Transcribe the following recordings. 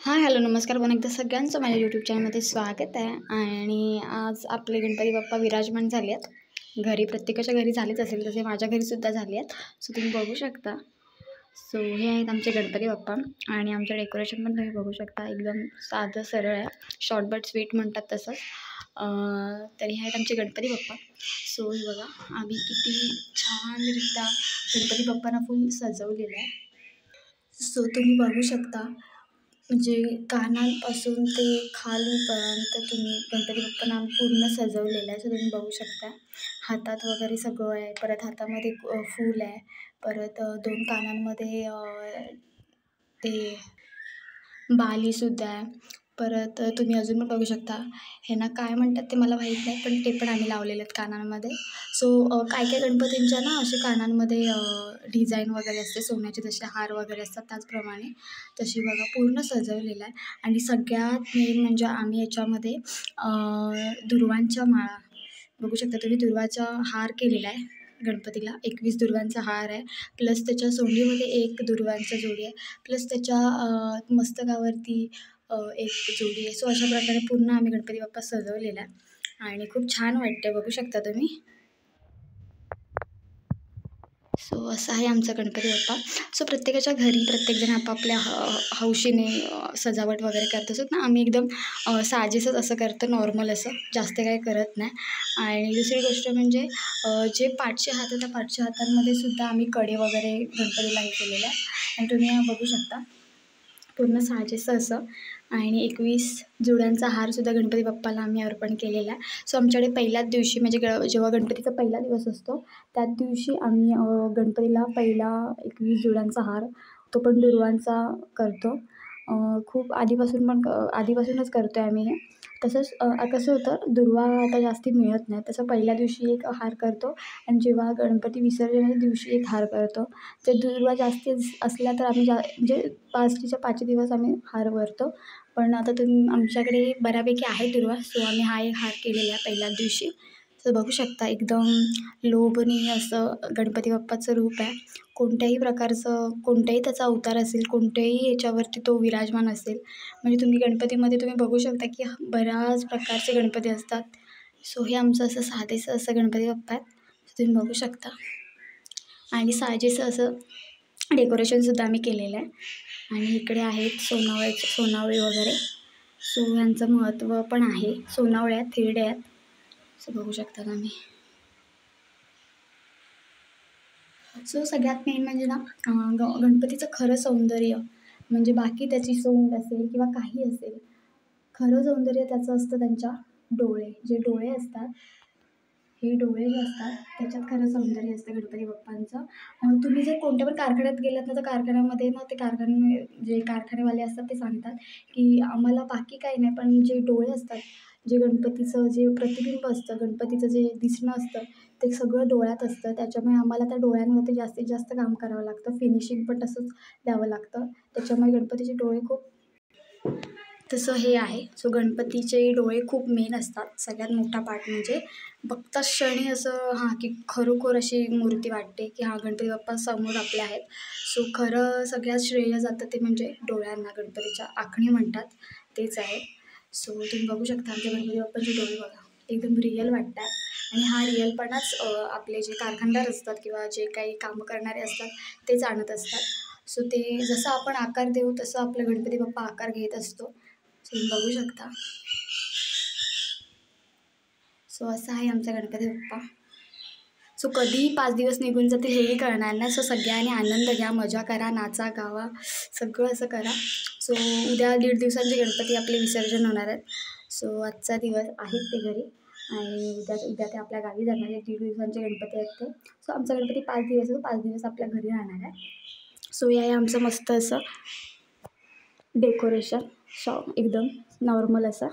हाय, hello, नमस्कार. पुन्हा एकदा सगळ्यांचं माझ्या यूट्यूब चॅनलमध्ये स्वागत आहे. आणि आज आपले गणपती बाप्पा विराजमान झाले आहेत घरी. प्रत्येकाच्या घरी झालेच असेल, तसे माझ्या घरीसुद्धा झाले आहेत. सो तुम्ही बघू शकता. सो हे आहेत आमचे गणपती बाप्पा. आणि आमचं डेकोरेशन पण तुम्ही बघू शकता, एकदम साधं सरळ आहे. शॉर्ट बट स्वीट म्हणतात तसंच. तर हे आहेत आमचे गणपती बाप्पा. सो हे बघा, आम्ही किती छानरित्या गणपती बाप्पांना फुल सजवलेलं आहे. सो तुम्ही बघू शकता, म्हणजे कानांपासून ते खालपर्यंत तुम्ही गणपती बाप्पांना पूर्ण सजवलेलं आहे. सो तुम्ही बघू शकता. हातात वगैरे सगळं आहे. परत हातामध्ये फूल आहे. परत 2 कानांमध्ये ते बालीसुद्धा आहे. परत तुम्ही अजून पण बघू शकता. ह्यांना काय म्हणतात ते मला माहीत नाही, पण ते पण आम्ही लावलेले आहेत कानांमध्ये. सो काय काय गणपतींच्या ना असे कानांमध्ये डिझाईन वगैरे असते, सोन्याचे जसे हार वगैरे असतात त्याचप्रमाणे तशी बघा पूर्ण सजवलेलं आहे. आणि सगळ्यात मेन म्हणजे आम्ही याच्यामध्ये दुर्वांच्या माळा बघू शकता तुम्ही. दुर्वाचा हार केलेला आहे गणपतीला. 21 दुर्वांचा हार आहे. प्लस त्याच्या सोंडीमध्ये एक दुर्वांचा जोडी आहे. प्लस त्याच्या मस्तकावरती एक जोडी आहे. सो अशा प्रकारे पूर्ण आम्ही गणपती बाप्पा सजवलेला आहे आणि खूप छान वाटतं, बघू शकता तुम्ही. सो असं आहे आमचा गणपती बाप्पा. सो प्रत्येकाच्या घरी प्रत्येकजण आपापल्या हौशीने सजावट वगैरे करत असत ना. आम्ही एकदम साजेसच असं करतो, नॉर्मल असं, जास्त काही करत नाही. आणि दुसरी गोष्ट म्हणजे जे पाठचे हात आहेत, त्या पाठच्या हातांमध्ये सुद्धा आम्ही कडे वगैरे गणपतीला हे केलेलं आहे. आणि तुम्ही बघू शकता पूर्ण साजेसं असं. आणि 21 जुड्यांचा हारसुद्धा गणपती बाप्पाला आम्ही अर्पण केलेला आहे. सो आमच्याकडे पहिल्याच दिवशी म्हणजे जेव्हा गणपतीचा पहिला दिवस असतो त्याच दिवशी आम्ही गणपतीला पहिला 21 जुड्यांचा हार, तो पण दुर्वांचा करतो. खूप आधीपासूनच करतो आहे आम्ही हे. तसंच कसं होतं, दुर्वा आता जास्ती मिळत नाही, तसं पहिल्या दिवशी एक हार करतो आणि जेव्हा गणपती विसर्जनाच्या दिवशी एक हार करतो. ते दुर्वा जास्ती असल्या तर आम्ही म्हणजे 5च्या दिवस आम्ही हार भरतो. पण आता आमच्याकडे बऱ्यापैकी आहे दुर्वा. सो आम्ही हा एक हार केलेला आहे पहिल्याच दिवशी. तर बघू शकता, एकदम लोभनीय असं गणपती बाप्पाचं रूप आहे. कोणत्याही प्रकारचं, कोणत्याही त्याचा अवतार असेल, कोणत्याही याच्यावरती तो विराजमान असेल. म्हणजे तुम्ही गणपतीमध्ये तुम्ही बघू शकता की बऱ्याच प्रकारचे गणपती असतात. सो हे आमचं असं साधेसं असं गणपती बाप्पा आहेत. तुम्ही बघू शकता. आणि साजेसं असं डेकोरेशनसुद्धा आम्ही केलेलं आहे. आणि इकडे आहेत सोनावळे वगैरे. सो ह्यांचं महत्त्व पण आहे. सोनावळे आहेत, थिरडे आहेत. सो बघू शकता तुम्ही. सो सगळ्यात मेन म्हणजे ना, गणपतीचं खरं सौंदर्य म्हणजे बाकी त्याची सोंड असेल किंवा काही असेल, खरं सौंदर्य त्याचं असतं त्यांच्या डोळे. जे डोळे असतात, हे डोळे जे असतात त्याच्यात खरं सौंदर्य असतं गणपती बाप्पांचं. तुम्ही जर कोणत्या पण कारखान्यात गेलात ना, तर कारखान्यामध्ये ना ते जे कारखानेवाले असतात ते सांगतात की आम्हाला बाकी काही नाही, पण जे डोळे असतात, जे गणपतीचं जे प्रतिबिंब असतं, गणपतीचं जे दिसणं असतं, ते सगळं डोळ्यात असतं. त्याच्यामुळे आम्हाला त्या डोळ्यांवरती जास्तीत जास्त काम करावं लागतं. फिनिशिंग पण तसंच द्यावं लागतं. त्याच्यामुळे गणपतीचे डोळे खूप तसं हे आहे. सो गणपतीचे डोळे खूप मेन असतात. सगळ्यात मोठा पार्ट म्हणजे बघताच क्षणी असं की खरोखर अशी मूर्ती वाटते की गणपती बाप्पा समोर आपले आहेत. सो खरं सगळ्यात श्रेय जातं ते म्हणजे डोळ्यांना. गणपतीच्या आखणी म्हणतात तेच आहे. सो तुम्ही बघू शकता आमच्या गणपती बाप्पांचे डोळे बघा, एकदम रिअल वाटतात. आणि हा रिअलपणाच आपले जे कारखानदार असतात किंवा जे काही कामं करणारे असतात तेच आणत असतात. सो ते जसं आपण आकार देऊ तसं आपला गणपती बाप्पा आकार घेत असतो. सो तुम्ही बघू शकता. सो असा आहे आमचा गणपती बाप्पा. सो कधी 5 दिवस निघून जातील हेही कळणार नाही. सो सगळ्यांनी आनंद घ्या, मजा करा, नाचा गावा, सगळं असं करा. सो उद्या 1.5 दिवसांचे गणपती आपले विसर्जन होणार आहेत. सो आजचा दिवस आहेत ते घरी आणि उद्या ते आपल्या गावी जाणार आहेत. 1.5 दिवसांचे गणपती आहेत ते. सो आमचा गणपती 5 दिवस आहे, 5 दिवस आपल्या घरी राहणार आहे. सो हे आहे आमचं मस्त असं डेकोरेशन, एकदम नॉर्मल असं.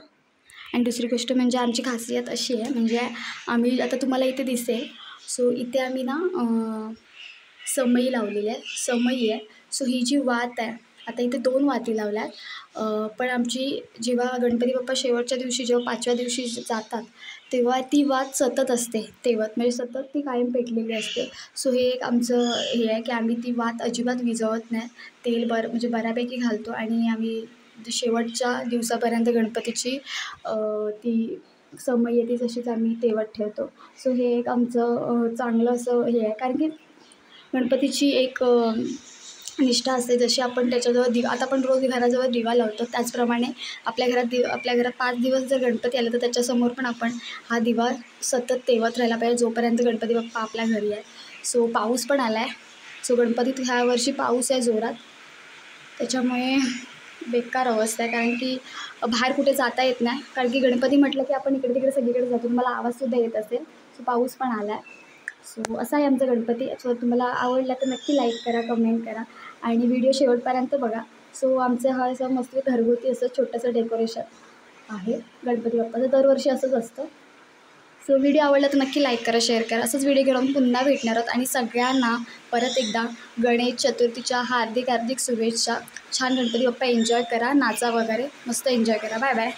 आणि दुसरी गोष्ट म्हणजे आमची खासियत अशी आहे, म्हणजे आम्ही आता तुम्हाला इथे दिसेल. सो इथे आम्ही ना समई लावलेली आहे, समई आहे. सो ही जी वात आहे, आता इथे 2 वाती लावल्यात. पण आमची जेव्हा गणपती बाप्पा शेवटच्या दिवशी जेव्हा 5व्या दिवशी जातात, तेव्हा ती वात सतत असते तेवत, म्हणजे सतत ती कायम पेटलेली असते. सो हे एक आमचं हे आहे की आम्ही ती वात अजिबात विझवत नाही. तेल म्हणजे बऱ्यापैकी घालतो आणि आम्ही शेवटच्या दिवसापर्यंत गणपतीची ती समय येते तशीच आम्ही तेवत ठेवतो. सो हे एक आमचं चांगलं असं हे आहे, कारण की गणपतीची एक निष्ठा असते. जशी आपण त्याच्याजवळ आता आपण रोज घराजवळ दिवा लावतो, त्याचप्रमाणे आपल्या घरात 5 दिवस जर गणपती आले तर त्याच्यासमोर पण आपण हा दिवा सतत तेवत राहायला पाहिजे जोपर्यंत गणपती बाप्पा आपल्या घरी आहे. सो पाऊस पण आला आहे. सो गणपतीत ह्या वर्षी पाऊस आहे जोरात, त्याच्यामुळे बेकार अवस्था आहे, कारण की बाहेर कुठे जाता येत नाही. कारण की गणपती म्हटलं की आपण इकडे तिकडे सगळीकडे जातो. तुम्हाला आवाजसुद्धा येत असेल. सो पाऊस पण आला आहे. सो असा आहे आमचा गणपती. सो तुम्हाला आवडला तर नक्की लाईक करा, कमेंट करा आणि व्हिडिओ शेवटपर्यंत बघा. सो आमचं हा असं मस्त घरगुती असं छोटंसं डेकोरेशन आहे गणपती बाप्पाचं. दरवर्षी असंच असतं. सो व्हिडिओ आवडला तर नक्की लाईक करा, शेअर करा. असंच व्हिडिओ घेऊन पुन्हा भेटणार आहोत आणि सगळ्यांना परत एकदा गणेश चतुर्थीच्या हार्दिक हार्दिक शुभेच्छा. छान गणपती बाप्पा एन्जॉय करा, नाचा वगैरे, मस्त एन्जॉय करा. Bye bye.